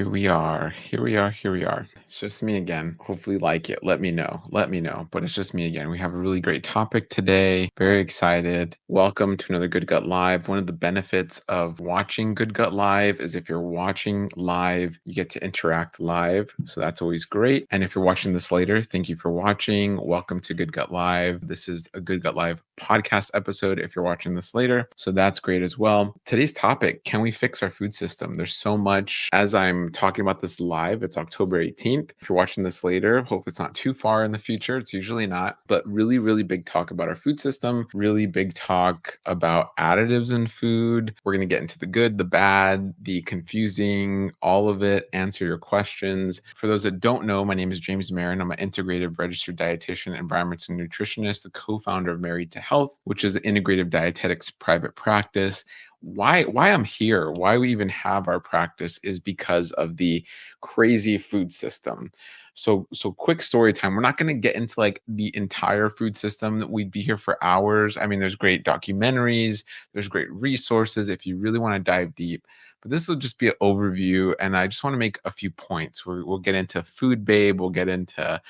Here we are. Here we are. Here we are. It's just me again. Hopefully, like it. Let me know. Let me know. But it's just me again. We have a really great topic today. Very excited. Welcome to another Good Gut Live. One of the benefits of watching Good Gut Live is if you're watching live, you get to interact live. So that's always great. And if you're watching this later, thank you for watching. Welcome to Good Gut Live. This is a Good Gut Live podcast episode if you're watching this later. So that's great as well. Today's topic, can we fix our food system? There's so much. As I'm talking about this live, it's October 18th. If you're watching this later, hope it's not too far in the future. It's usually not, but really, really big talk about our food system, really big talk about additives in food. We're going to get into the good, the bad, the confusing, all of it, answer your questions. For those that don't know, my name is James Marin. I'm an integrative registered dietitian, environmental nutritionist, the co-founder of Married to Health, which is an integrative dietetics private practice. Why I'm here, why we even have our practice is because of the crazy food system. So quick story time. We're not going to get into like the entire food system. We'd be here for hours. I mean, there's great documentaries, there's great resources if you really want to dive deep. But this will just be an overview, and I just want to make a few points. We'll get into food babe, we'll get into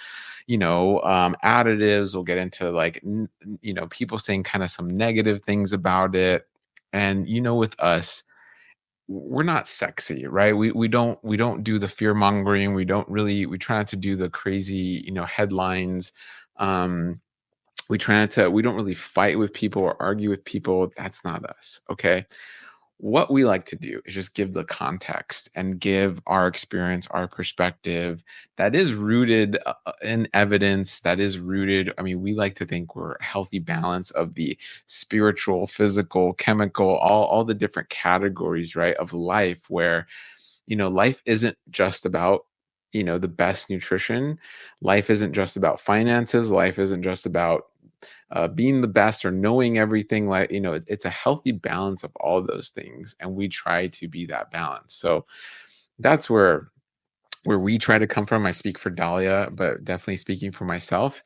additives, we'll get into like people saying kind of some negative things about it. And with us, we're not sexy, right? We don't do the fear mongering. We try not to do the crazy, headlines. Um, we don't really fight with people or argue with people. That's not us. Okay. What we like to do is just give the context and give our experience, our perspective that is rooted in evidence, that is rooted. I mean, we like to think we're a healthy balance of the spiritual, physical, chemical, all the different categories, right, of life, where, life isn't just about, the best nutrition. Life isn't just about finances. Life isn't just about being the best or knowing everything. Like, it's a healthy balance of all those things, and we try to be that balance. So that's where we try to come from. I speak for Dahlia, but definitely speaking for myself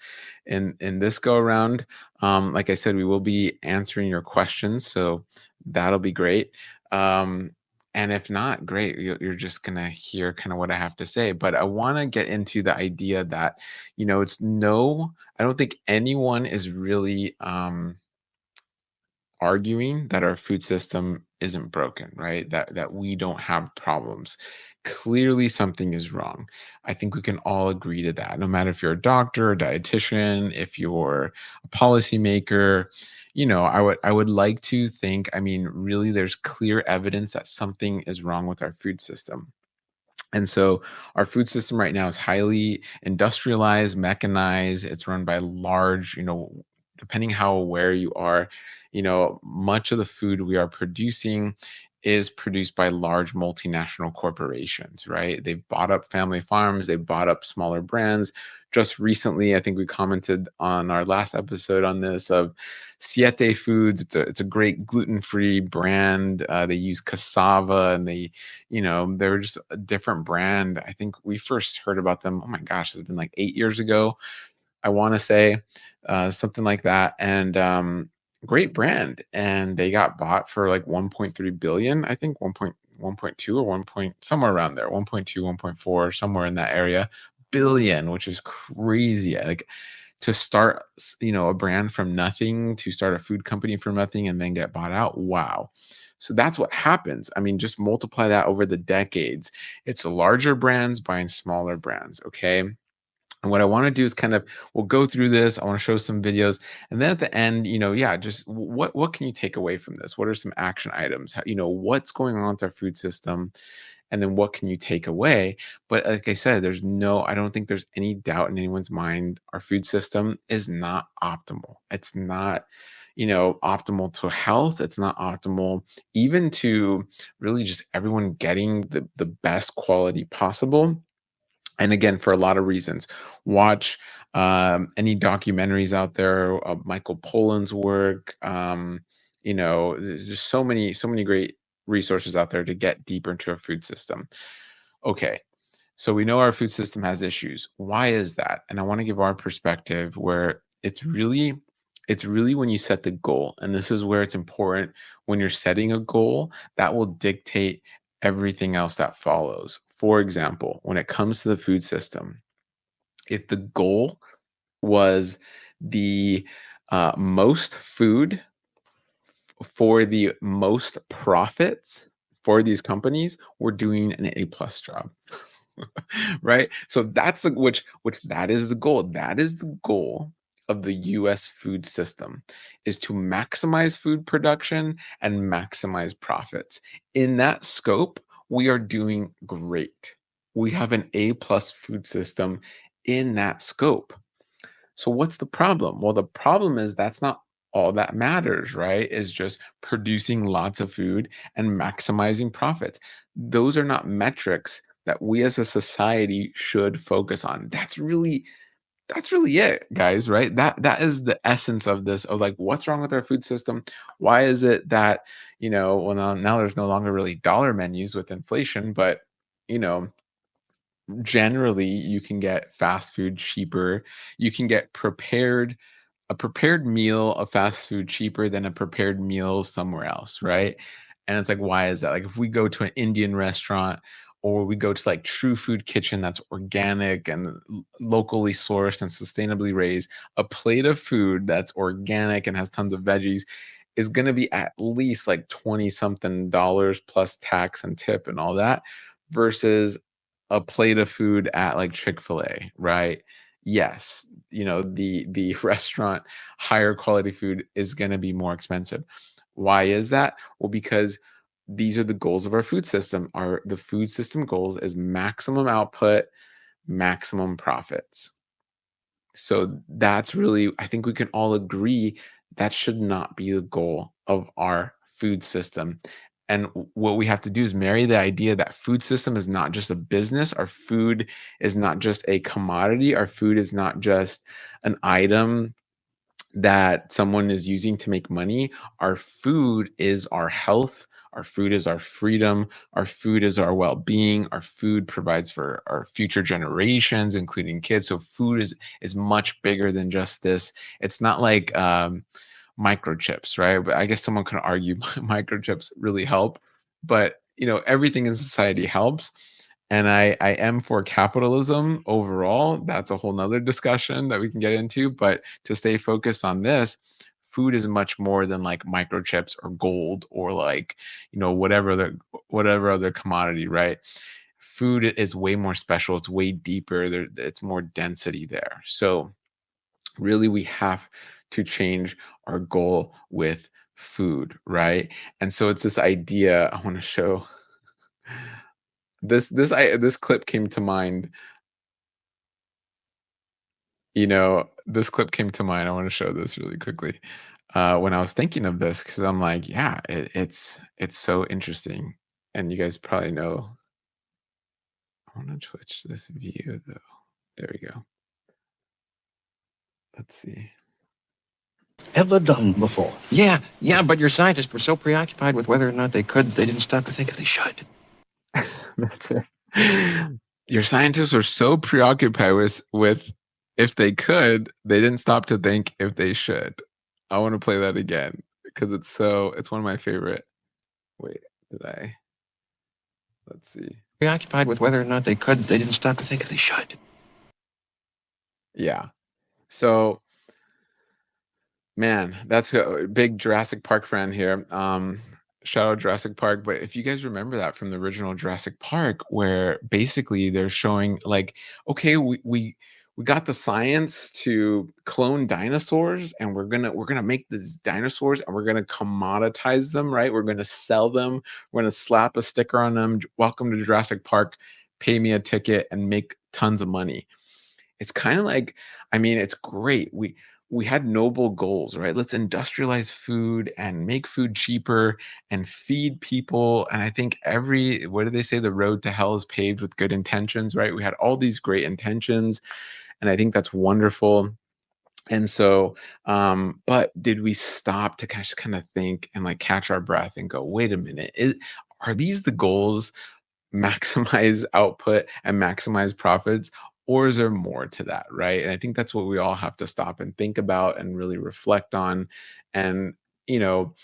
in this go around. Like I said, we will be answering your questions, so that'll be great. um, and if not, great, you're just gonna hear kind of what I have to say. But I want to get into the idea that, it's no, I don't think anyone is really arguing that our food system isn't broken, right? That we don't have problems. Clearly something is wrong. I think we can all agree to that. No matter if you're a doctor, a dietitian, if you're a policymaker, I would like to think, I mean, really there's clear evidence that something is wrong with our food system. And so our food system right now is highly industrialized, mechanized. It's run by large, depending how aware you are, much of the food we are producing is produced by large multinational corporations, right? They've bought up family farms, they've bought up smaller brands. Just recently, I think we commented on our last episode on this of Siete Foods. It's a great gluten-free brand. They use cassava, and they're just a different brand. I think we first heard about them, oh my gosh, it's been like 8 years ago, I want to say, something like that. And great brand. And they got bought for like 1.3 billion, I think 1.2 or 1 point, somewhere around there, 1.2, 1.4, somewhere in that area, billion, which is crazy. Like, to start, a brand from nothing, to start a food company from nothing and then get bought out. Wow. So that's what happens. I mean, just multiply that over the decades. It's larger brands buying smaller brands. Okay. And what I want to do is we'll go through this. I want to show some videos. And then at the end, yeah, just what can you take away from this? What are some action items? What's going on with our food system? And then what can you take away? But like I said, I don't think there's any doubt in anyone's mind. Our food system is not optimal. It's not, optimal to health. It's not optimal even to really just everyone getting the best quality possible. And again, for a lot of reasons. Watch any documentaries out there of Michael Pollan's work. There's just so many great resources out there to get deeper into our food system. Okay, so we know our food system has issues. Why is that? And I want to give our perspective, where it's really when you set the goal. And this is where it's important. When you're setting a goal, that will dictate everything else that follows. For example, when it comes to the food system, if the goal was the most food for the most profits for these companies, we're doing an A plus job. Right? So that's the which that is the goal. That is the goal of the US food system is to maximize food production and maximize profits. In that scope, we are doing great. We have an A plus food system in that scope. So what's the problem? Well, the problem is that's not all that matters, right? Is just producing lots of food and maximizing profits. Those are not metrics that we as a society should focus on. That's really it, guys, right? That is the essence of this of like what's wrong with our food system? Why is it that, well now there's no longer really dollar menus with inflation, but you know, generally you can get fast food cheaper. You can get a prepared meal of fast food cheaper than a prepared meal somewhere else, right? And it's like, why is that? Like, if we go to an Indian restaurant or we go to like True Food Kitchen that's organic and locally sourced and sustainably raised, a plate of food that's organic and has tons of veggies is going to be at least like 20 something dollars plus tax and tip and all that versus a plate of food at like Chick-fil-A, right? Yes, the restaurant higher quality food is going to be more expensive. Why is that? Well, because these are the goals of our food system. Our the food system goals is maximum output, maximum profits. So that's really, I think we can all agree that should not be the goal of our food system. And what we have to do is marry the idea that food system is not just a business. Our food is not just a commodity. Our food is not just an item that someone is using to make money. Our food is our health. Our food is our freedom. Our food is our well being. Our food provides for our future generations, including kids. So food is much bigger than just this. It's not like microchips, right? But I guess someone could argue microchips really help, but everything in society helps. And I am for capitalism overall. That's a whole nother discussion that we can get into. But to stay focused on this, food is much more than like microchips or gold or like, whatever other commodity, right? Food is way more special. It's way deeper. It's more density there. So really we have to change our goal with food, right? And so it's this idea I want to show. This clip came to mind. This clip came to mind. I want to show this really quickly. When I was thinking of this, because I'm like, yeah, it's so interesting, and you guys probably know. I want to switch this view though. There we go. Let's see. Ever done before. Yeah, but your scientists were so preoccupied with whether or not they could, they didn't stop to think if they should. That's it. Your scientists were so preoccupied with if they could, they didn't stop to think if they should. I want to play that again because it's one of my favorite. Wait, did I? Let's see. Preoccupied with whether or not they could, they didn't stop to think if they should. Yeah. So, man, that's a big Jurassic Park fan here. Shout out Jurassic Park. But if you guys remember that from the original Jurassic Park, where basically they're showing like, okay, we got the science to clone dinosaurs, and we're gonna make these dinosaurs, and we're gonna commoditize them, right? We're gonna sell them. We're gonna slap a sticker on them. Welcome to Jurassic Park. Pay me a ticket and make tons of money. It's kind of like, I mean, it's great. We had noble goals, right? Let's industrialize food and make food cheaper and feed people. And I think what do they say? The road to hell is paved with good intentions, right? We had all these great intentions, and I think that's wonderful. And so, but did we stop to kind of think and like catch our breath and go, wait a minute, are these the goals? Maximize output and maximize profits, or is there more to that, right? And I think that's what we all have to stop and think about and really reflect on. And you know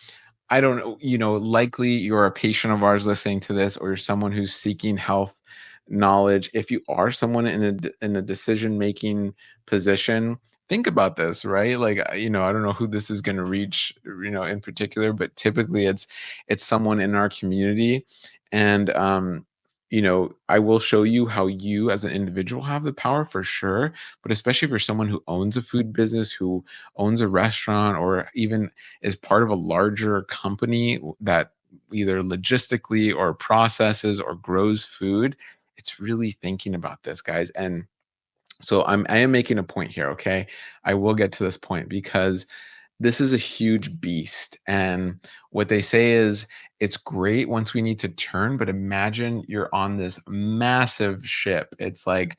I don't know, likely you're a patient of ours listening to this, or you're someone who's seeking health knowledge. If you are someone in a decision making position, think about this, right? Like, I don't know who this is going to reach, in particular, but typically it's someone in our community. And I will show you how you as an individual have the power for sure, but especially if you're someone who owns a food business, who owns a restaurant, or even is part of a larger company that either logistically or processes or grows food. It's really thinking about this, guys. And so I am making a point here, okay? I will get to this point because this is a huge beast. And what they say is it's great once we need to turn, but imagine you're on this massive ship. It's like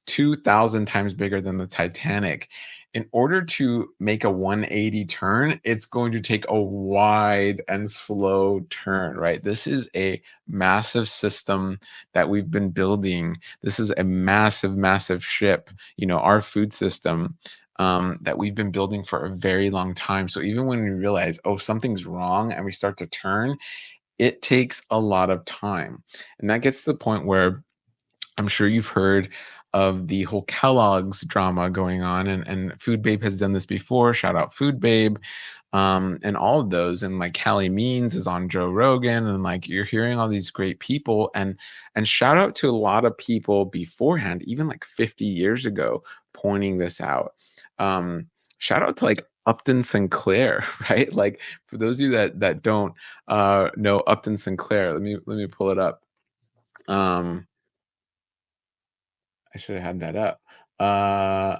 2,000 times bigger than the Titanic. In order to make a 180 turn, it's going to take a wide and slow turn, right? This is a massive system that we've been building. This is a massive, massive ship, our food system that we've been building for a very long time. So even when we realize, oh, something's wrong and we start to turn, it takes a lot of time. And that gets to the point where I'm sure you've heard of the whole Kellogg's drama going on, and Food Babe has done this before. Shout out Food Babe, and all of those. And like Callie Means is on Joe Rogan, and like you're hearing all these great people, and shout out to a lot of people beforehand, even like 50 years ago, pointing this out. Shout out to like Upton Sinclair, right? Like for those of you that don't know Upton Sinclair, let me pull it up. Um, I should have had that up. Uh,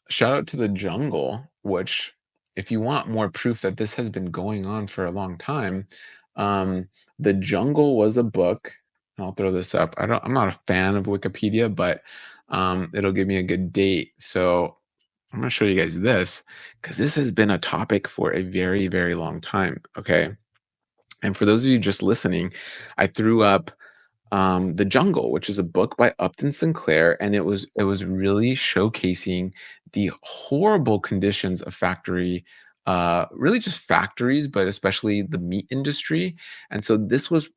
Shout out to the jungle, which, if you want more proof that this has been going on for a long time, um, the jungle was a book. I'll throw this up. I'm not a fan of Wikipedia, but it'll give me a good date. So I'm gonna show you guys this because this has been a topic for a very, very long time. Okay. And for those of you just listening, I threw up The Jungle, which is a book by Upton Sinclair, and it was really showcasing the horrible conditions of really just factories, but especially the meat industry. And so this was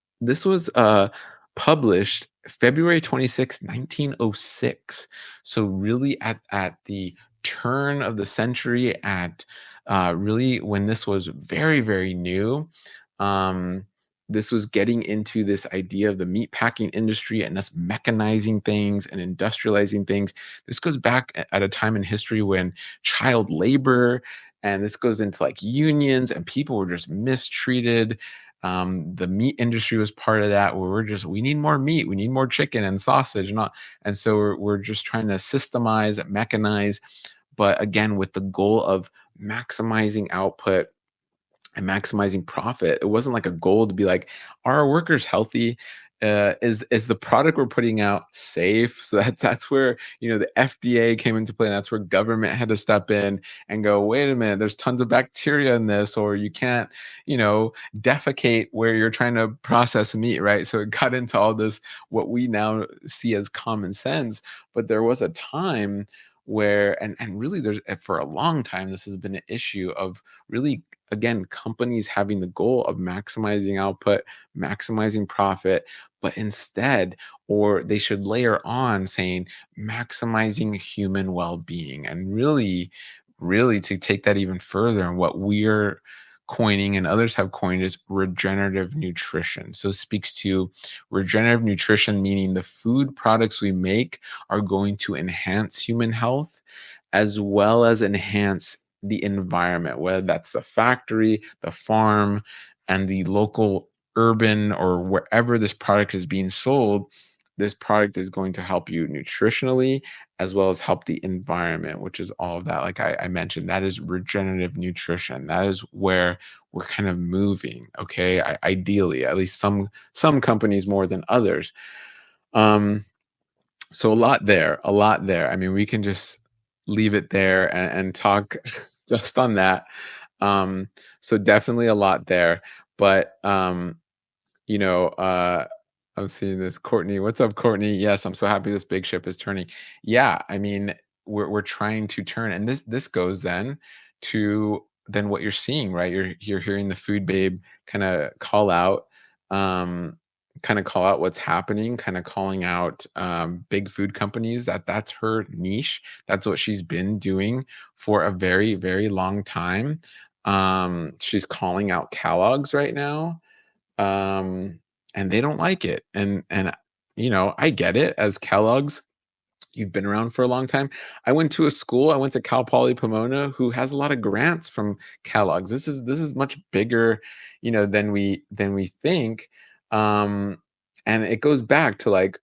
published February 26, 1906. So really at the turn of the century, at really when this was very, very new. Um, this was getting into this idea of the meat packing industry and us mechanizing things and industrializing things. This goes back at a time in history when child labor, and this goes into like unions, and people were just mistreated. The meat industry was part of that, where we need more meat, we need more chicken and sausage, and so we're just trying to systemize, mechanize, but again with the goal of maximizing output and maximizing profit. It wasn't like a goal to be like, are our workers healthy? Is the product we're putting out safe? So that's where the FDA came into play, and that's where government had to step in and go, wait a minute, there's tons of bacteria in this, or you can't, defecate where you're trying to process meat, right? So it got into all this what we now see as common sense, but there was a time where and really there's for a long time this has been an issue of really, again, companies having the goal of maximizing output, maximizing profit, but instead, or they should layer on saying maximizing human well-being. And really, really to take that even further, and what we're coining and others have coined is regenerative nutrition. So it speaks to regenerative nutrition, meaning the food products we make are going to enhance human health as well as enhance the environment, whether that's the factory, the farm, and the local urban or wherever this product is being sold. This product is going to help you nutritionally as well as help the environment, which is all of that. Like I mentioned, that is regenerative nutrition. That is where we're kind of moving. Okay, ideally, at least some companies more than others. Um, so a lot there. I mean, we can just leave it there and talk just on that. Um, so definitely a lot there. But you know, uh, I'm seeing this. Courtney, what's up, Courtney? Yes, I'm so happy this big ship is turning. Yeah, I mean, we're trying to turn, and this goes then to then what you're seeing, right? You're hearing the Food Babe kind of call out. Um, kind of call out what's happening, kind of calling out big food companies, that's her niche. That's what she's been doing for a very, very long time. She's calling out Kellogg's right now, and they don't like it. And I get it. As Kellogg's, you've been around for a long time. I went to Cal Poly Pomona, who has a lot of grants from Kellogg's. This is much bigger, than we think. Um, and it goes back to like,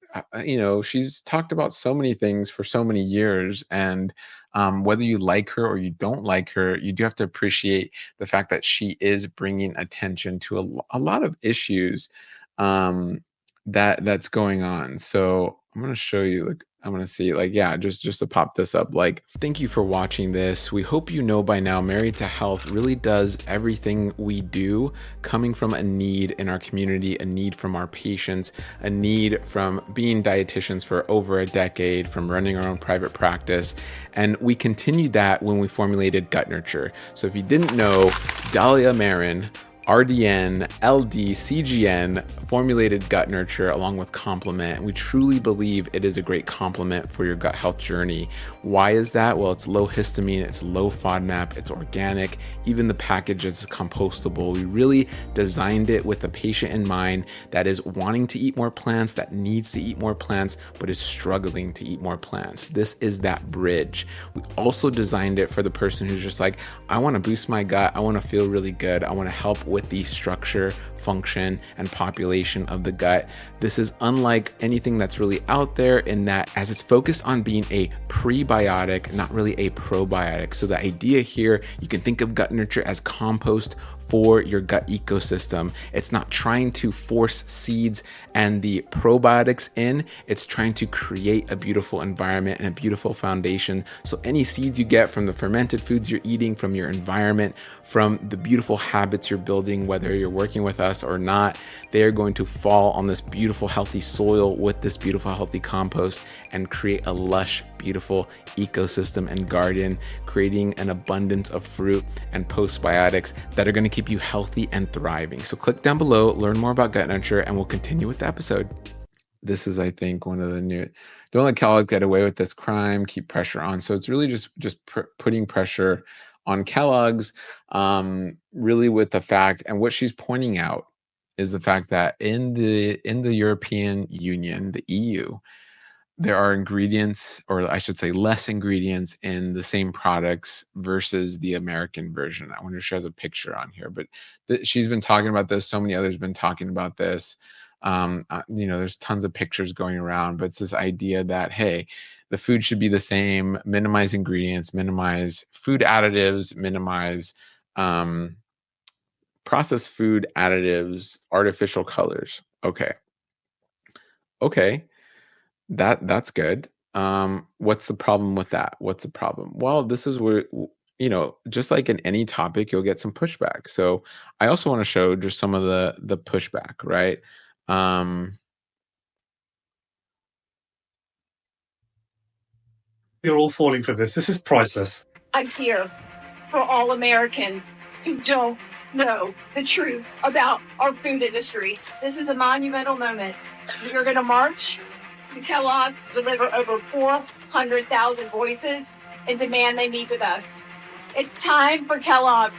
she's talked about so many things for so many years, and whether you like her or you don't like her, you do have to appreciate the fact that she is bringing attention to a lot of issues that's going on. So I'm going to show you, like, I'm going to see, like, yeah, just to pop this up. Like, thank you for watching this. We hope you know by now, Married to Health really does everything we do coming from a need in our community, a need from our patients, a need from being dietitians for over a decade, from running our own private practice. And we continued that when we formulated Gut Nurture. So if you didn't know, Dahlia Marin, RDN, LD, CGN formulated Gut Nurture along with Complement. We truly believe it is a great complement for your gut health journey. Why is that? Well, it's low histamine, it's low FODMAP, it's organic, even the package is compostable. We really designed it with a patient in mind that is wanting to eat more plants, that needs to eat more plants, but is struggling to eat more plants. This is that bridge. We also designed it for the person who's just like, I want to boost my gut, I want to feel really good, I want to help with the structure, function, and population of the gut. This is unlike anything that's really out there in that, as it's focused on being a prebiotic, not really a probiotic. So the idea here, you can think of Gut Nurture as compost for your gut ecosystem. It's not trying to force seeds and the probiotics in, it's trying to create a beautiful environment and a beautiful foundation. So any seeds you get from the fermented foods you're eating, from your environment, from the beautiful habits you're building, whether you're working with us or not, they are going to fall on this beautiful, healthy soil with this beautiful, healthy compost and create a lush, beautiful ecosystem and garden, creating an abundance of fruit and postbiotics that are going to keep you healthy and thriving. So click down below, learn more about Gut Nurture, and we'll continue with the episode. This is, I think, one of the new, don't let Kellogg get away with this crime, keep pressure on. So it's really just putting pressure on Kellogg's, really with the fact, and what she's pointing out is the fact that in the European Union, the EU, there are ingredients, or I should say less ingredients in the same products versus the American version. I wonder if she has a picture on here, but she's been talking about this. So many others have been talking about this. There's tons of pictures going around, but it's this idea that, hey, the food should be the same, minimize ingredients, minimize food additives, minimize processed food additives, artificial colors. Okay. That's good. What's the problem with that? What's the problem? Well, this is where, just like in any topic, you'll get some pushback. So I also want to show just some of the pushback, right? You're all falling for this. This is priceless. I'm here for all Americans who don't know the truth about our food industry. This is a monumental moment. We are going to march to Kellogg's to deliver over 400,000 voices and demand they meet with us. It's time for Kellogg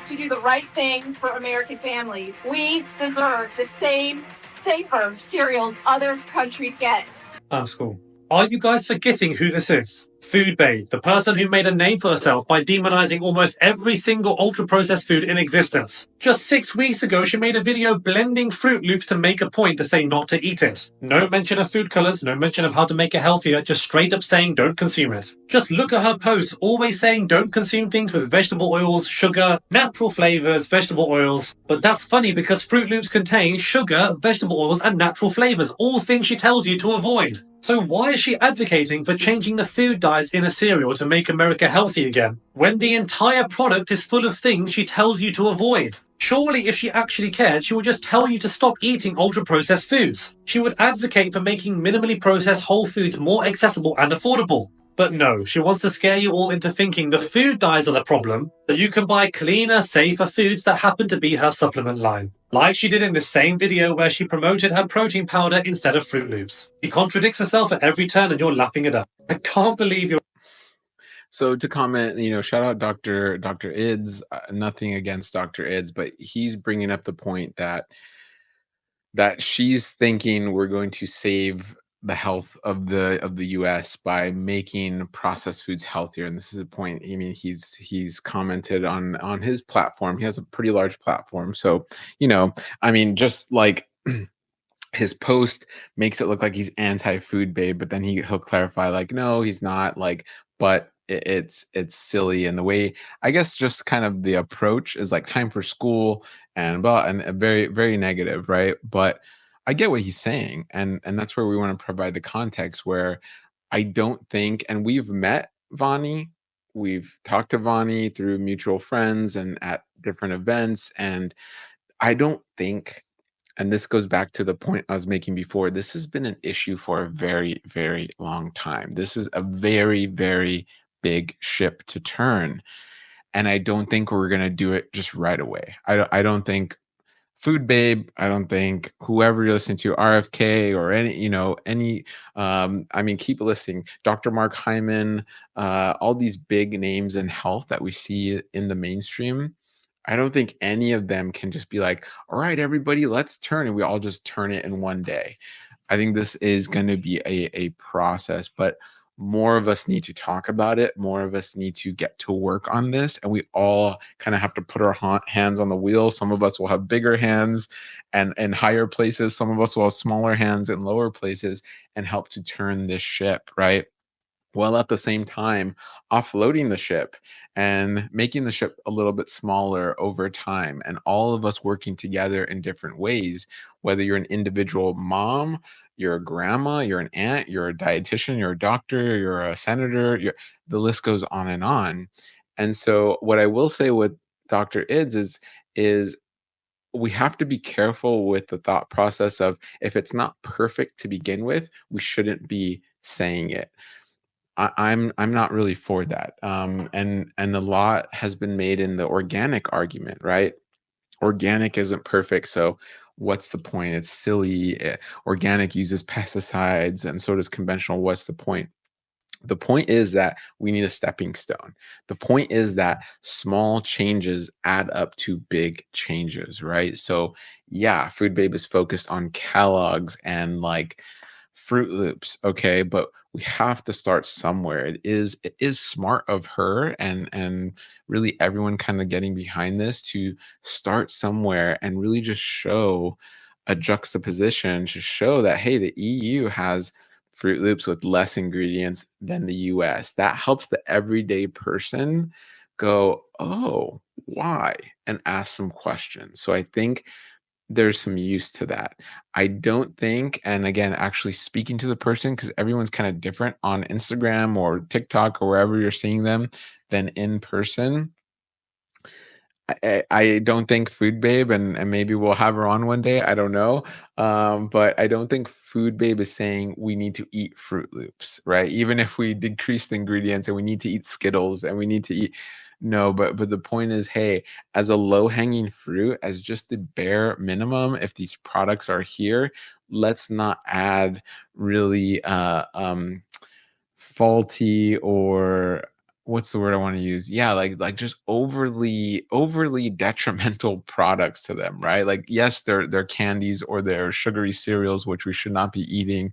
to do the right thing for American families. We deserve the same safer cereals other countries get. I'm school. Are you guys forgetting who this is? Food Babe, the person who made a name for herself by demonizing almost every single ultra-processed food in existence. Just 6 weeks ago, she made a video blending Fruit Loops to make a point to say not to eat it. No mention of food colors, no mention of how to make it healthier, just straight up saying don't consume it. Just look at her posts, always saying don't consume things with vegetable oils, sugar, natural flavors, vegetable oils. But that's funny because Fruit Loops contain sugar, vegetable oils, and natural flavors, all things she tells you to avoid. So why is she advocating for changing the food dyes in a cereal to make America healthy again, when the entire product is full of things she tells you to avoid? Surely if she actually cared, she would just tell you to stop eating ultra-processed foods. She would advocate for making minimally processed whole foods more accessible and affordable. But no, she wants to scare you all into thinking the food dyes are the problem, that you can buy cleaner, safer foods that happen to be her supplement line. Like she did in this same video where she promoted her protein powder instead of Fruit Loops. She contradicts herself at every turn and you're lapping it up. I can't believe you're... So to comment, shout out Dr. Ids. Nothing against Dr. Ids, but he's bringing up the point that she's thinking we're going to save the health of the US by making processed foods healthier. And this is a point. I mean, he's commented on his platform. He has a pretty large platform. So, I mean, just like his post makes it look like he's anti-food babe, but then he'll clarify like, no, he's not, like, but it's silly. And the way, I guess, just kind of the approach is like time for school and blah, and very, very negative, right? But I get what he's saying, and that's where we want to provide the context where I don't think, and we've met Vani, we've talked to Vani through mutual friends and at different events, and I don't think, and this goes back to the point I was making before, this has been an issue for a very, very long time. This is a very, very big ship to turn. And I don't think we're going to do it just right away. I don't think Food Babe, I don't think whoever you're listening to, RFK or I mean, keep listening. Dr. Mark Hyman, all these big names in health that we see in the mainstream. I don't think any of them can just be like, all right, everybody, let's turn. And we all just turn it in one day. I think this is going to be a process, but more of us need to talk about it. More of us need to get to work on this. And we all kind of have to put our hands on the wheel. Some of us will have bigger hands and in higher places. Some of us will have smaller hands in lower places and help to turn this ship, right? While at the same time offloading the ship and making the ship a little bit smaller over time, and all of us working together in different ways, whether you're an individual mom, you're a grandma, you're an aunt, you're a dietitian, you're a doctor, you're a senator, the list goes on and on. And so what I will say with Dr. Ids is we have to be careful with the thought process of, if it's not perfect to begin with, we shouldn't be saying it. I'm not really for that. And a lot has been made in the organic argument, right? Organic isn't perfect, so what's the point? It's silly. Organic uses pesticides, and so does conventional. What's the point? The point is that we need a stepping stone. The point is that small changes add up to big changes, right? So, yeah, Food Babe is focused on Kellogg's and like Fruit Loops, okay, but we have to start somewhere. It is smart of her and really everyone kind of getting behind this to start somewhere and really just show a juxtaposition to show that, hey, the EU has Fruit Loops with less ingredients than the US. That helps the everyday person go, oh, why? And ask some questions. So I think there's some use to that. I don't think, and again, actually speaking to the person, because everyone's kind of different on Instagram or TikTok or wherever you're seeing them than in person. I don't think Food Babe, and maybe we'll have her on one day, I don't know. But I don't think Food Babe is saying we need to eat Fruit Loops, right? Even if we decrease the ingredients and we need to eat Skittles and we need to eat, no, but the point is, hey, as a low-hanging fruit, as just the bare minimum, if these products are here, let's not add really faulty, or what's the word I want to use? Yeah, like just overly detrimental products to them, right? Like, yes, they're candies or they're sugary cereals, which we should not be eating.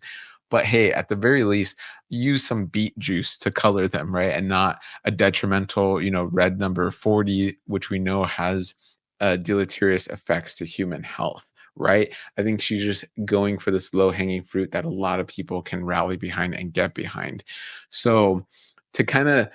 But hey, at the very least, use some beet juice to color them, right? And not a detrimental, red number 40, which we know has deleterious effects to human health, right? I think she's just going for this low hanging fruit that a lot of people can rally behind and get behind. So to kind of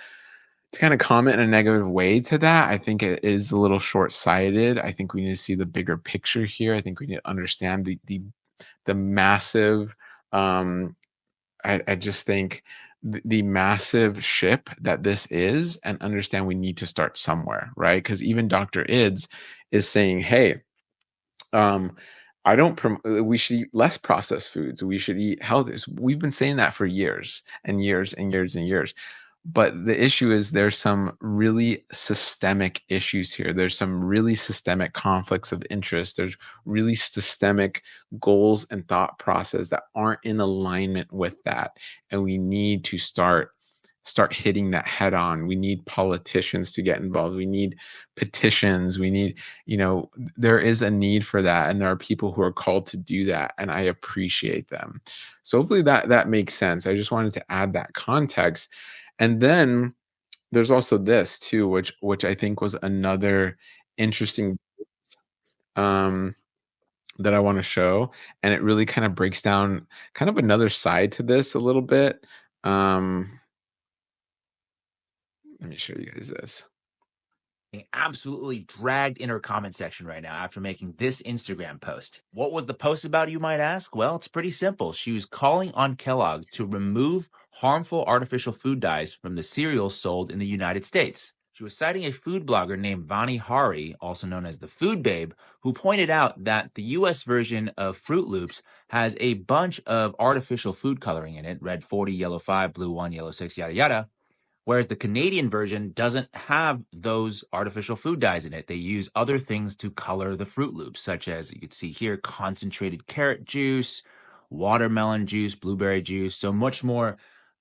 comment in a negative way to that, I think it is a little short-sighted. I think we need to see the bigger picture here. I think we need to understand the massive, I just think the massive ship that this is, and understand we need to start somewhere, right? Because even Dr. Ids is saying, hey, um, I don't we should eat less processed foods. We should eat healthy. We've been saying that for years and years and years and years. But the issue is there's some really systemic issues here. There's some really systemic conflicts of interest. There's really systemic goals and thought process that aren't in alignment with that. And we need to start hitting that head on. We need politicians to get involved. We need petitions. We need, there is a need for that. And there are people who are called to do that. And I appreciate them. So hopefully that makes sense. I just wanted to add that context. And then there's also this too, which I think was another interesting um that I want to show. And it really kind of breaks down kind of another side to this a little bit. Um Let me show you guys this. Absolutely dragged in her comment section right now after making this Instagram post. What was the post about, you might ask? Well, it's pretty simple. She was calling on Kellogg to remove harmful artificial food dyes from the cereals sold in the United States. She was citing a food blogger named Vani Hari, also known as the Food Babe, who pointed out that the US version of Fruit Loops has a bunch of artificial food coloring in it, red 40, yellow 5, blue 1, yellow 6, yada yada. Whereas the Canadian version doesn't have those artificial food dyes in it. They use other things to color the Fruit Loops, such as you can see here, concentrated carrot juice, watermelon juice, blueberry juice. So much more,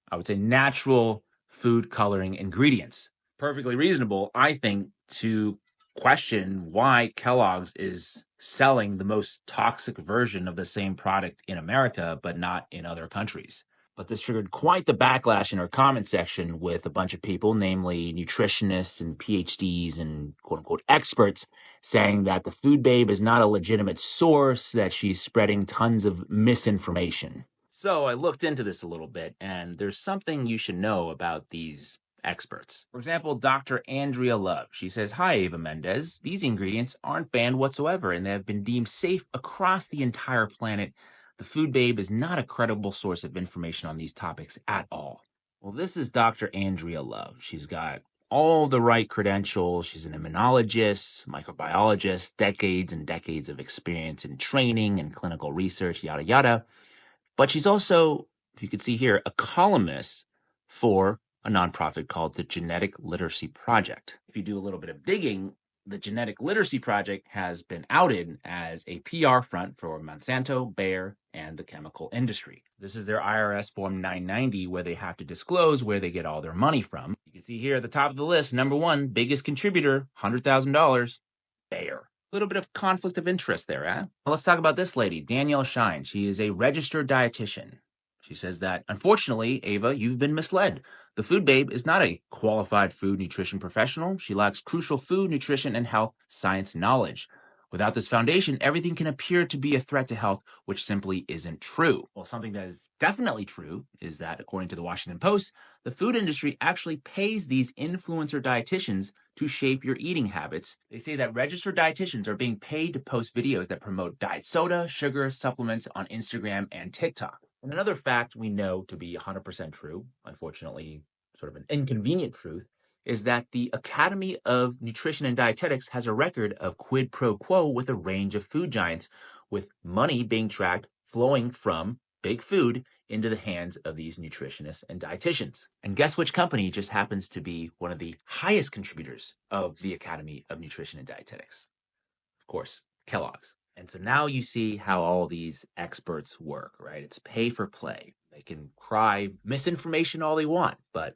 I would say, natural food coloring ingredients. Perfectly reasonable, I think, to question why Kellogg's is selling the most toxic version of the same product in America, but not in other countries. But this triggered quite the backlash in our comment section with a bunch of people, namely nutritionists and PhDs and quote unquote experts, saying that the Food Babe is not a legitimate source, that she's spreading tons of misinformation. So I looked into this a little bit, and there's something you should know about these experts. For example, Dr. Andrea Love. She says, "Hi, Ava Mendez. These ingredients aren't banned whatsoever, and they have been deemed safe across the entire planet. The Food Babe is not a credible source of information on these topics at all." Well, this is Dr. Andrea Love. She's got all the right credentials. She's an immunologist, microbiologist, decades and decades of experience in training and clinical research, yada, yada. But she's also, if you could see here, a columnist for a nonprofit called the Genetic Literacy Project. If you do a little bit of digging, the Genetic Literacy Project has been outed as a PR front for Monsanto, Bayer, and the chemical industry. This is their IRS Form 990, where they have to disclose where they get all their money from. You can see here at the top of the list, number one, biggest contributor, $100,000, Bayer. A little bit of conflict of interest there, eh? Well, let's talk about this lady, Danielle Shine. She is a registered dietitian. She says that, unfortunately, Ava, you've been misled. The Food Babe is not a qualified food nutrition professional. She lacks crucial food, nutrition, and health science knowledge. Without this foundation, everything can appear to be a threat to health, which simply isn't true. Well, something that is definitely true is that, according to the Washington Post, the food industry actually pays these influencer dietitians to shape your eating habits. They say that registered dietitians are being paid to post videos that promote diet soda, sugar, supplements on Instagram and TikTok. And another fact we know to be 100% true, unfortunately, sort of an inconvenient truth, is that the Academy of Nutrition and Dietetics has a record of quid pro quo with a range of food giants, with money being tracked flowing from big food into the hands of these nutritionists and dietitians. And guess which company just happens to be one of the highest contributors of the Academy of Nutrition and Dietetics? Of course, Kellogg's. And so now you see how all these experts work, right? It's pay for play. They can cry misinformation all they want, but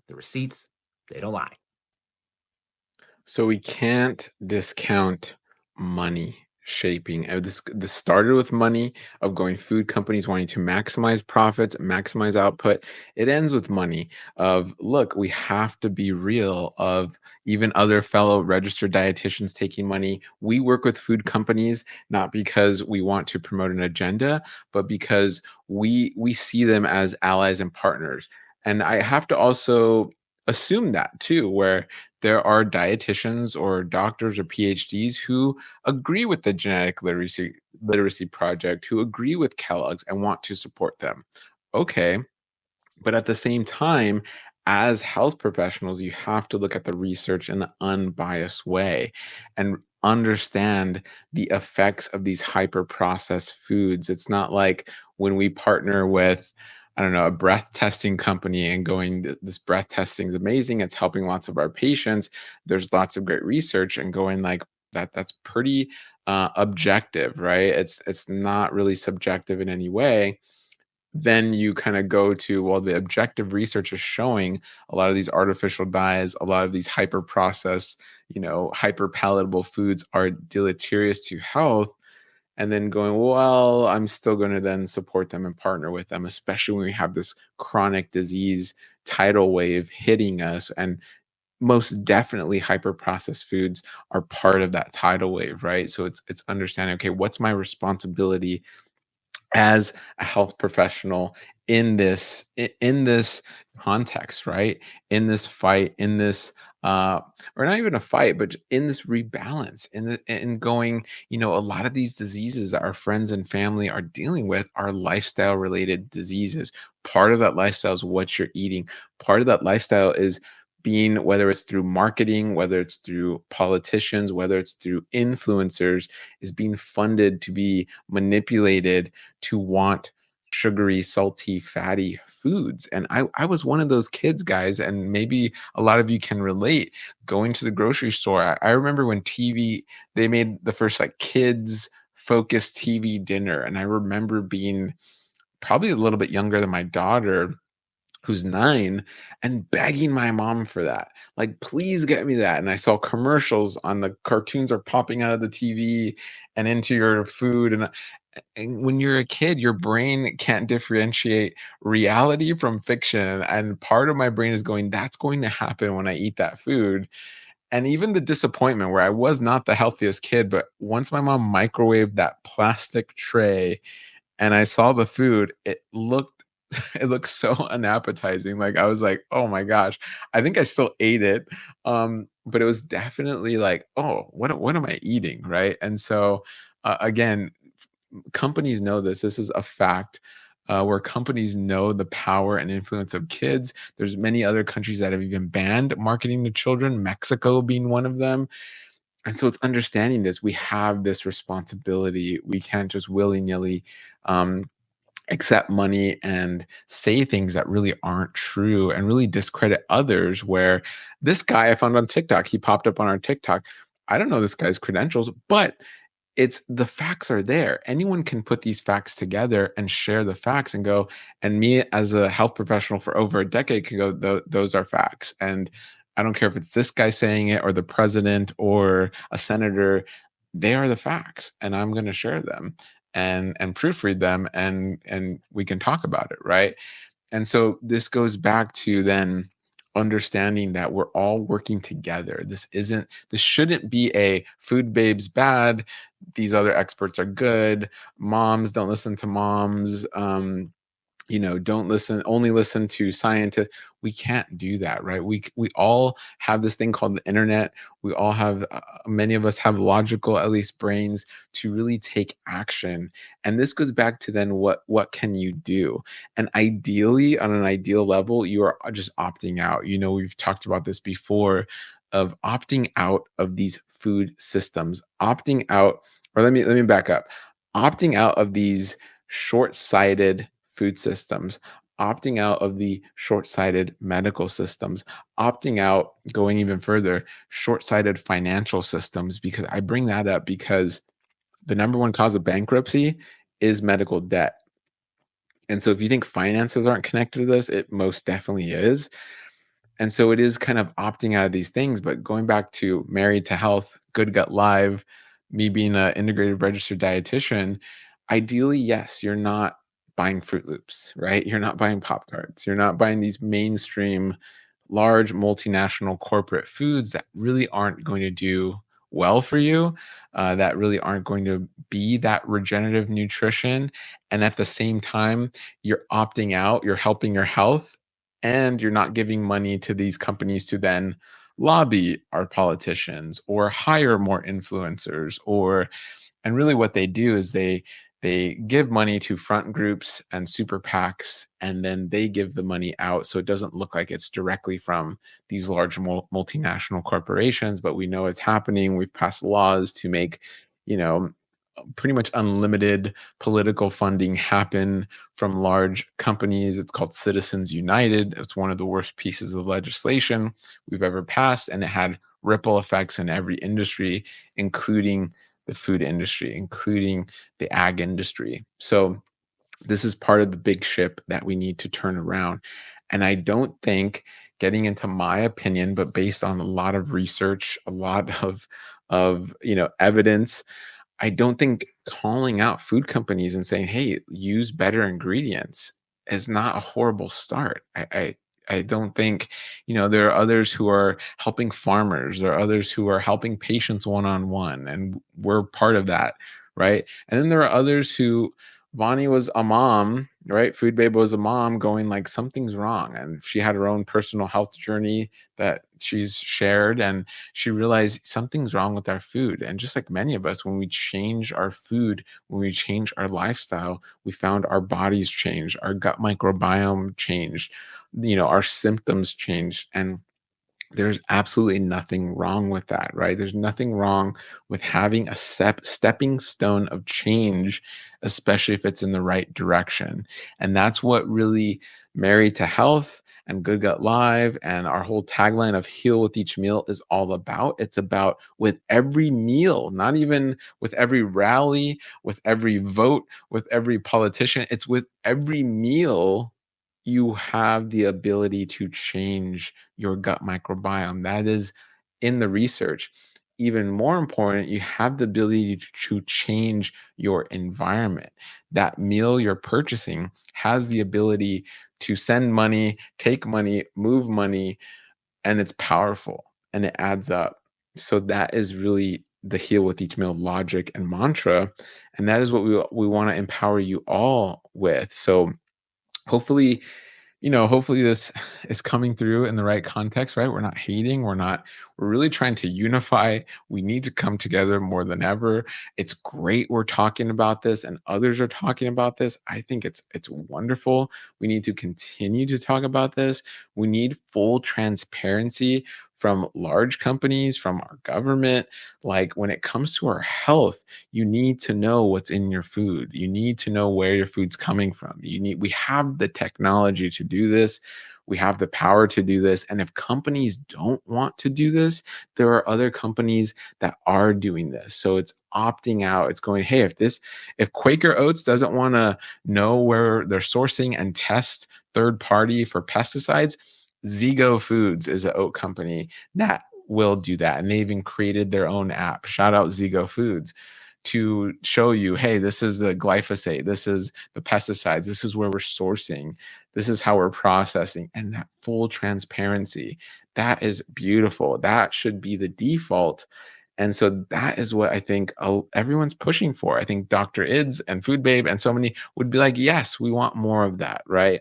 the receipts, they don't lie. So we can't discount money shaping. This started with money of going food companies wanting to maximize profits, maximize output. It ends with money of, look, we have to be real, of even other fellow registered dietitians taking money. We work with food companies not because we want to promote an agenda, but because we see them as allies and partners. And I have to also assume that too, where there are dietitians or doctors or PhDs who agree with the Genetic Literacy Project, who agree with Kellogg's and want to support them. Okay. But at the same time, as health professionals, you have to look at the research in an unbiased way. And understand the effects of these hyper processed foods. It's not like when we partner with, I don't know, a breath testing company and going, this breath testing is amazing. It's helping lots of our patients. There's lots of great research and going like that's pretty objective, right? It's not really subjective in any way. Then you kind of go to, well, the objective research is showing a lot of these artificial dyes, a lot of these hyper processed, hyper palatable foods are deleterious to health. And then going, well, I'm still going to then support them and partner with them, especially when we have this chronic disease tidal wave hitting us. And most definitely hyper processed foods are part of that tidal wave, right? So it's understanding, okay, what's my responsibility as a health professional in this context, right? In this fight, in this or not even a fight, but in this rebalance, in going, a lot of these diseases that our friends and family are dealing with are lifestyle related diseases. Part of that lifestyle is what you're eating. Part of that lifestyle is being, whether it's through marketing, whether it's through politicians, whether it's through influencers, is being funded to be manipulated to want sugary, salty, fatty foods. And I was one of those kids, guys, and maybe a lot of you can relate. Going to the grocery store, I remember when they made the first like kids focused TV dinner. And I remember being probably a little bit younger than my daughter, who's 9, and begging my mom for that. Like, please get me that. And I saw commercials on the cartoons are popping out of the TV and into your food. And when you're a kid, your brain can't differentiate reality from fiction. And part of my brain is going, that's going to happen when I eat that food. And even the disappointment where I was not the healthiest kid, but once my mom microwaved that plastic tray and I saw the food, it looked so unappetizing. Like I was like, oh my gosh, I think I still ate it. But it was definitely like, oh, what am I eating? Right. And so again, companies know this. This is a fact. Where companies know the power and influence of kids. There's many other countries that have even banned marketing to children, Mexico being one of them. And so it's understanding this. We have this responsibility. We can't just willy-nilly accept money and say things that really aren't true and really discredit others. Where this guy I found on TikTok, he popped up on our TikTok. I don't know this guy's credentials, but it's the facts are there. Anyone can put these facts together and share the facts and go, and me as a health professional for over a decade can go, those are facts. And I don't care if it's this guy saying it or the president or a senator, they are the facts and I'm going to share them and proofread them and we can talk about it, right? And so this goes back to then understanding that we're all working together. This shouldn't be a food babes bad, these other experts are good, moms don't listen to moms, don't only listen to scientists. We can't do that, right? We all have this thing called the internet. We all have, many of us have logical, at least brains, to really take action. And this goes back to then what can you do? And ideally, on an ideal level, you are just opting out. We've talked about this before, of opting out of these food systems, opting out, or let me back up, opting out of these short-sighted food systems, opting out of the short-sighted medical systems, opting out, going even further, short-sighted financial systems. Because I bring that up because the number one cause of bankruptcy is medical debt. And so if you think finances aren't connected to this, it most definitely is. And so it is kind of opting out of these things. But going back to Married to Health, Good Gut Live, me being an integrative registered dietitian, ideally, yes, you're not buying Fruit Loops, right? You're not buying Pop Tarts. You're not buying these mainstream, large multinational corporate foods that really aren't going to do well for you, that really aren't going to be that regenerative nutrition. And at the same time, you're opting out, you're helping your health, and you're not giving money to these companies to then lobby our politicians or hire more influencers. And really what they do is they they give money to front groups and super PACs, and then they give the money out. So it doesn't look like it's directly from these large multinational corporations, but we know it's happening. We've passed laws to make, you know, pretty much unlimited political funding happen from large companies. It's called Citizens United. It's one of the worst pieces of legislation we've ever passed, and it had ripple effects in every industry, including the food industry, including the ag industry. So this is part of the big ship that we need to turn around. And I don't think, getting into my opinion, but based on a lot of research, a lot of evidence, I don't think calling out food companies and saying, "Hey, use better ingredients," is not a horrible start. I don't think, there are others who are helping farmers. There are others who are helping patients one on one, and we're part of that, right? And then there are others who, Bonnie was a mom, right? Food Babe was a mom going like something's wrong, and she had her own personal health journey that she's shared, and she realized something's wrong with our food. And just like many of us, when we change our food, when we change our lifestyle, we found our bodies changed, our gut microbiome changed, our symptoms changed. And there's absolutely nothing wrong with that, right? There's nothing wrong with having a stepping stone of change, especially if it's in the right direction. And that's what really Married to Health and Good Gut Live and our whole tagline of Heal with Each Meal is all about. It's about, with every meal, not even with every rally, with every vote, with every politician, it's with every meal you have the ability to change your gut microbiome. That is in the research. Even more important, you have the ability to change your environment. That meal you're purchasing has the ability to send money, take money, move money, and it's powerful and it adds up. So that is really the Heal with Each Meal logic and mantra. And that is what we want to empower you all with. So hopefully, hopefully this is coming through in the right context, right? We're not hating, we're really trying to unify. We need to come together more than ever. It's great we're talking about this and others are talking about this. I think it's wonderful. We need to continue to talk about this. We need full transparency from large companies, from our government. Like, when it comes to our health, you need to know what's in your food. You need to know where your food's coming from. We have the technology to do this. We have the power to do this. And if companies don't want to do this, there are other companies that are doing this. So it's opting out. It's going, hey, if Quaker Oats doesn't want to know where they're sourcing and test third party for pesticides, Zigo Foods is an oat company that will do that. And they even created their own app. Shout out Zigo Foods, to show you, hey, this is the glyphosate, this is the pesticides, this is where we're sourcing, this is how we're processing, and that full transparency. That is beautiful. That should be the default. And so that is what I think everyone's pushing for. I think Dr. Ids and Food Babe and so many would be like, yes, we want more of that, right?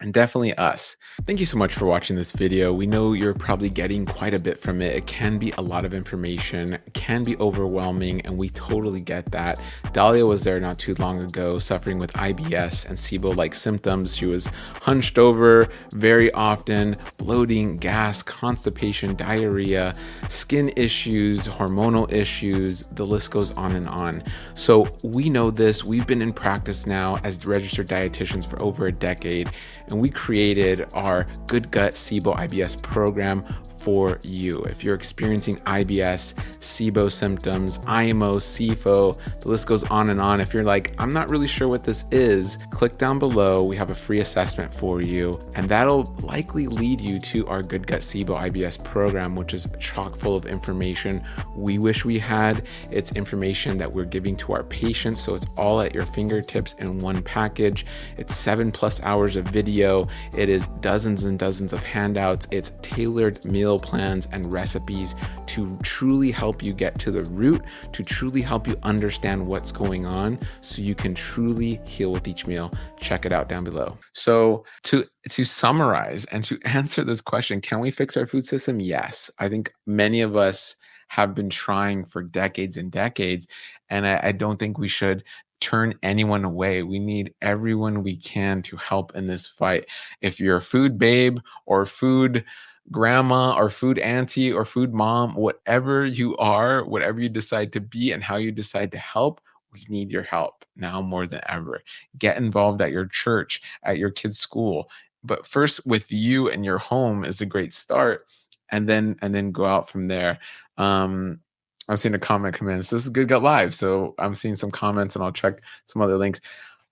And definitely us. Thank you so much for watching this video. We know you're probably getting quite a bit from it. It can be a lot of information, it can be overwhelming, and we totally get that. Dahlia was there not too long ago, suffering with IBS and SIBO-like symptoms. She was hunched over very often, bloating, gas, constipation, diarrhea, skin issues, hormonal issues, the list goes on and on. So we know this. We've been in practice now as registered dietitians for over a decade, and we created our Good Gut SIBO IBS program for you. If you're experiencing IBS, SIBO symptoms, IMO, SIFO, the list goes on and on. If you're like, I'm not really sure what this is, click down below. We have a free assessment for you, and that'll likely lead you to our Good Gut SIBO IBS program, which is chock full of information we wish we had. It's information that we're giving to our patients, so it's all at your fingertips in one package. It's 7+ hours of video. It is dozens and dozens of handouts. It's tailored meal plans and recipes to truly help you get to the root, to truly help you understand what's going on so you can truly heal with each meal. Check it out down below. So to summarize and to answer this question, can we fix our food system? Yes. I think many of us have been trying for decades and decades, and I don't think we should turn anyone away. We need everyone we can to help in this fight. If you're a food babe or food grandma or food auntie or food mom, whatever you are, whatever you decide to be and how you decide to help, we need your help now more than ever. Get involved at your church, at your kid's school. But first with you and your home is a great start. And then go out from there. I've seen a comment come in. So this is Good Gut Live. So I'm seeing some comments and I'll check some other links.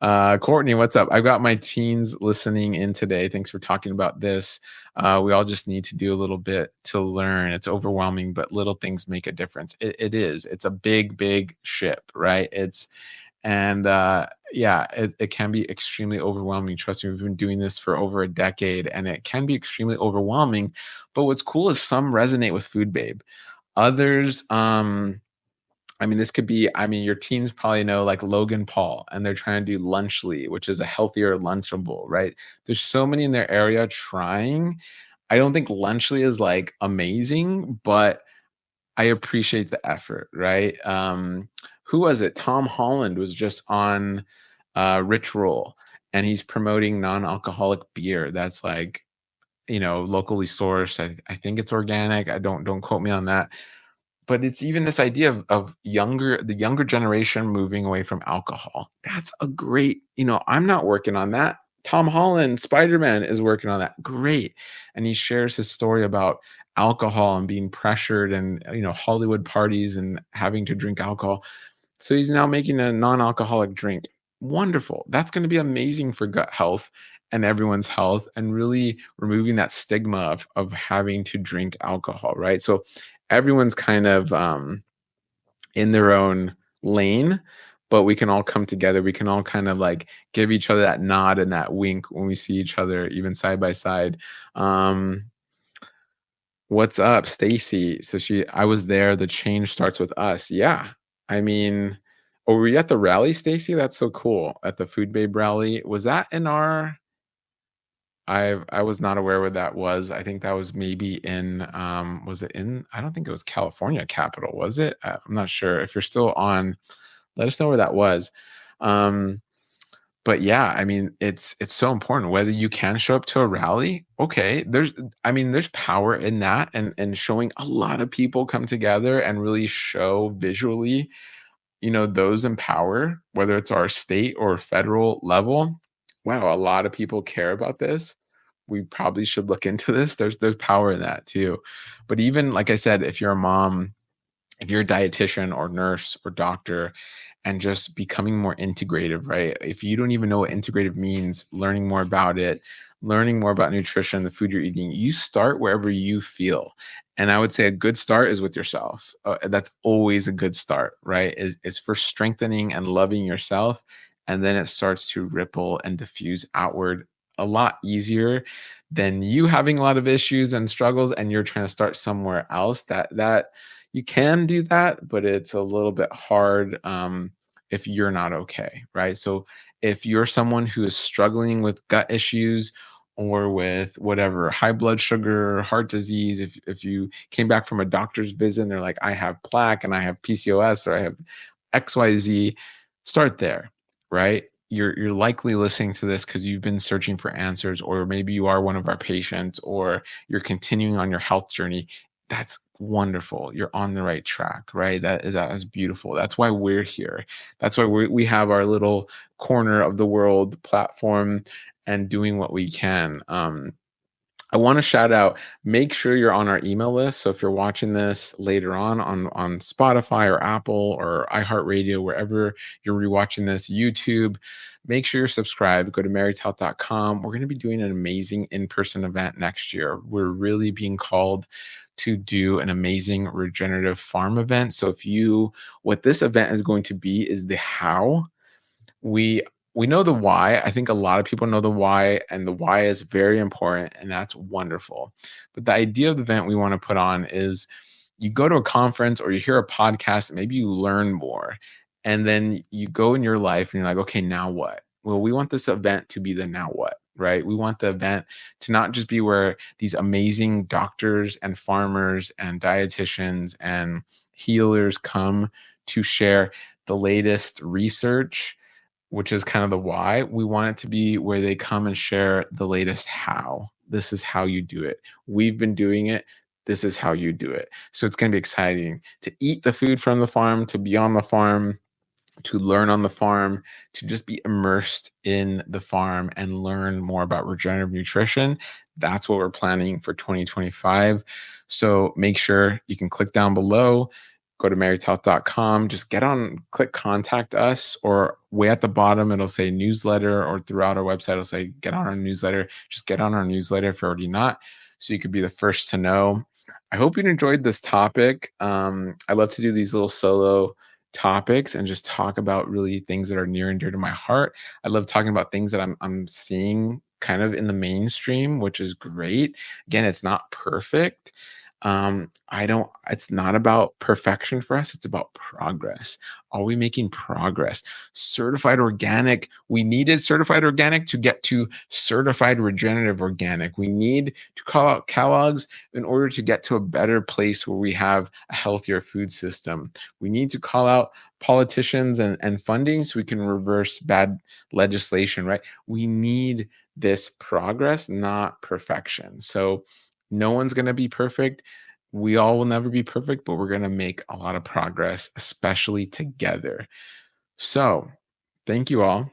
Courtney, what's up? I've got my teens listening in today. Thanks for talking about this. We all just need to do a little bit to learn. It's overwhelming, but little things make a difference. It is. It's a big, big ship, right? It can be extremely overwhelming. Trust me, we've been doing this for over a decade and it can be extremely overwhelming. But what's cool is some resonate with Food Babe. Others, this could be, your teens probably know like Logan Paul, and they're trying to do Lunchly, which is a healthier Lunchable, right? There's so many in their area trying. I don't think Lunchly is like amazing, but I appreciate the effort, right? Who was it? Tom Holland was just on Rich Roll, and he's promoting non-alcoholic beer that's like, locally sourced. I think it's organic. I don't quote me on that. But it's even this idea of the younger generation moving away from alcohol. That's a great, I'm not working on that. Tom Holland, Spider-Man, is working on that. Great. And he shares his story about alcohol and being pressured and, Hollywood parties and having to drink alcohol. So he's now making a non-alcoholic drink. Wonderful. That's going to be amazing for gut health and everyone's health and really removing that stigma of having to drink alcohol, right? So everyone's kind of in their own lane, but we can all come together. We can all kind of like give each other that nod and that wink when we see each other, even side by side. What's up, Stacy? So I was there. The change starts with us. Yeah. Were you at the rally, Stacy? That's so cool. At the Food Babe rally. Was that in our I was not aware what that was. I think that was maybe in was it in I don't think it was California Capital, was it? I'm not sure. If you're still on, let us know where that was. But yeah, it's so important whether you can show up to a rally. Okay, there's power in that and showing a lot of people come together and really show visually, those in power, whether it's our state or federal level. Wow, a lot of people care about this. We probably should look into this. There's power in that too. But even like I said, if you're a mom, if you're a dietitian or nurse or doctor, and just becoming more integrative, right? If you don't even know what integrative means, learning more about it, learning more about nutrition, the food you're eating, you start wherever you feel. And I would say a good start is with yourself. That's always a good start, right? Is first strengthening and loving yourself. And then it starts to ripple and diffuse outward a lot easier than you having a lot of issues and struggles and you're trying to start somewhere else. That you can do that, but it's a little bit hard if you're not okay, right? So if you're someone who is struggling with gut issues or with whatever, high blood sugar, heart disease, if you came back from a doctor's visit and they're like, I have plaque and I have PCOS or I have XYZ, start there, right? You're likely listening to this because you've been searching for answers, or maybe you are one of our patients, or you're continuing on your health journey. That's wonderful. You're on the right track, right? That is beautiful. That's why we're here. That's why we have our little corner of the world platform and doing what we can. I want to shout out, make sure you're on our email list. So if you're watching this later on Spotify or Apple or iHeartRadio, wherever you're rewatching this, YouTube, make sure you're subscribed. Go to marytout.com. We're going to be doing an amazing in-person event next year. We're really being called to do an amazing regenerative farm event. So what this event is going to be is the how. We know the why. I think a lot of people know the why, and the why is very important, and that's wonderful. But the idea of the event we want to put on is you go to a conference or you hear a podcast, maybe you learn more, and then you go in your life and you're like, okay, now what? Well, we want this event to be the now what, right? We want the event to not just be where these amazing doctors and farmers and dietitians and healers come to share the latest research which is kind of the why. We want it to be where they come and share the latest how. This is how you do it. We've been doing it. This is how you do it. So it's going to be exciting to eat the food from the farm, to be on the farm, to learn on the farm, to just be immersed in the farm and learn more about regenerative nutrition. That's what we're planning for 2025. So make sure you can click down below, go to marythealth.com, just click contact us, or way at the bottom, it'll say newsletter, or throughout our website, it'll say get on our newsletter. Just get on our newsletter if you're already not, so you could be the first to know. I hope you enjoyed this topic. I love to do these little solo topics and just talk about really things that are near and dear to my heart. I love talking about things that I'm seeing kind of in the mainstream, which is great. Again, it's not perfect. It's not about perfection for us. It's about progress. Are we making progress? Certified organic. We needed certified organic to get to certified regenerative organic. We need to call out Kellogg's in order to get to a better place where we have a healthier food system. We need to call out politicians and funding so we can reverse bad legislation, right? We need this progress, not perfection. So no one's going to be perfect. We all will never be perfect, but we're going to make a lot of progress, especially together. So thank you all.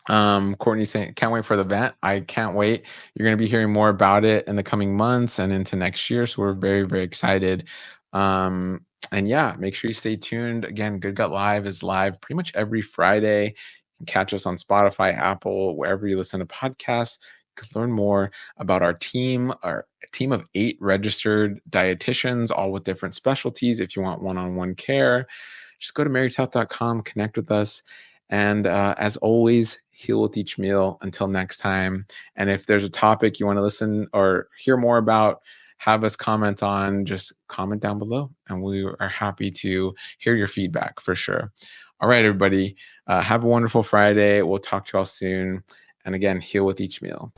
Courtney saying, can't wait for the event. I can't wait. You're going to be hearing more about it in the coming months and into next year. So we're very, very excited. And yeah, make sure you stay tuned. Again, Good Gut Live is live pretty much every Friday. You can catch us on Spotify, Apple, wherever you listen to podcasts. You can learn more about our team of 8 registered dietitians, all with different specialties. If you want one-on-one care, just go to marythealth.com, connect with us. And as always, heal with each meal. Until next time. And if there's a topic you want to listen or hear more about, have us comment on, just comment down below. And we are happy to hear your feedback for sure. All right, everybody. Have a wonderful Friday. We'll talk to you all soon. And again, heal with each meal.